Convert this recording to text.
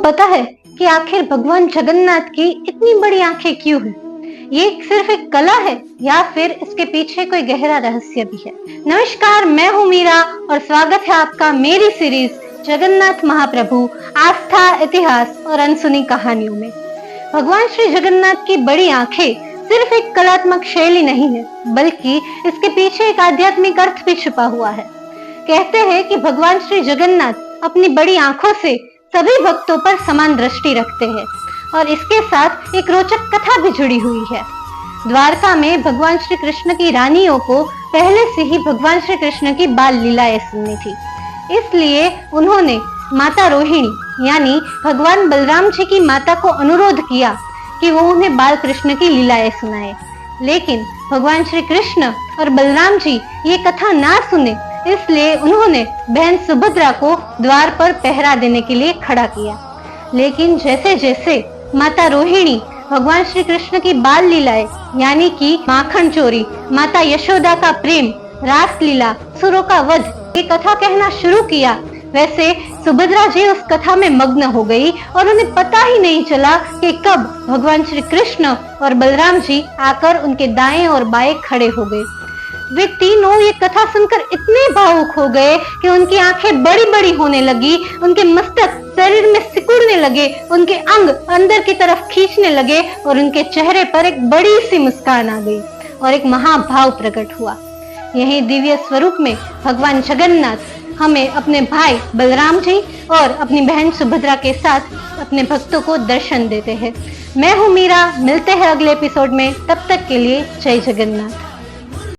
पता है कि आखिर भगवान जगन्नाथ की इतनी बड़ी आंखें क्यों हैं? ये सिर्फ एक कला है या फिर इसके पीछे कोई गहरा रहस्य भी है? नमस्कार, मैं हूँ मीरा और स्वागत है आपका मेरी सीरीज जगन्नाथ महाप्रभु आस्था, इतिहास और अनसुनी कहानियों में। भगवान श्री जगन्नाथ की बड़ी आंखें सिर्फ एक कलात्मक शैली नहीं है, बल्कि इसके पीछे एक आध्यात्मिक अर्थ भी छुपा हुआ है। कहते हैं कि भगवान श्री जगन्नाथ अपनी बड़ी आंखों से सभी भक्तों पर समान दृष्टि रखते हैं और इसके साथ एक रोचक कथा भी जुड़ी हुई है। द्वारका में भगवान श्री कृष्ण की रानियों को पहले से ही भगवान श्री कृष्ण की बाल लीलाएं सुननी थी, इसलिए उन्होंने माता रोहिणी यानी भगवान बलराम जी की माता को अनुरोध किया कि वो उन्हें बाल कृष्ण की लीलाएं सुनाए। लेकिन भगवान श्री कृष्ण और बलराम जी ये कथा ना सुने, इसलिए उन्होंने बहन सुभद्रा को द्वार पर पहरा देने के लिए खड़ा किया। लेकिन जैसे जैसे माता रोहिणी भगवान श्री कृष्ण की बाल लीलाएं यानी कि माखन चोरी, माता यशोदा का प्रेम, रास लीला, सुरों का वध ये कथा कहना शुरू किया, वैसे सुभद्रा जी उस कथा में मग्न हो गई और उन्हें पता ही नहीं चला कि कब भगवान श्री कृष्ण और बलराम जी आकर उनके दाएं और बाएं खड़े हो गए। वे तीनों ये कथा सुनकर इतने भावुक हो गए कि उनकी आंखें बड़ी बड़ी होने लगी, उनके मस्तक शरीर में सिकुड़ने लगे, उनके अंग अंदर की तरफ खींचने लगे और उनके चेहरे पर एक बड़ी सी मुस्कान आ गई और एक महाभाव प्रकट हुआ। यही दिव्य स्वरूप में भगवान जगन्नाथ हमें अपने भाई बलराम जी और अपनी बहन सुभद्रा के साथ अपने भक्तों को दर्शन देते हैं। मैं हूँ मीरा, मिलते हैं अगले एपिसोड में, तब तक के लिए जय जगन्नाथ।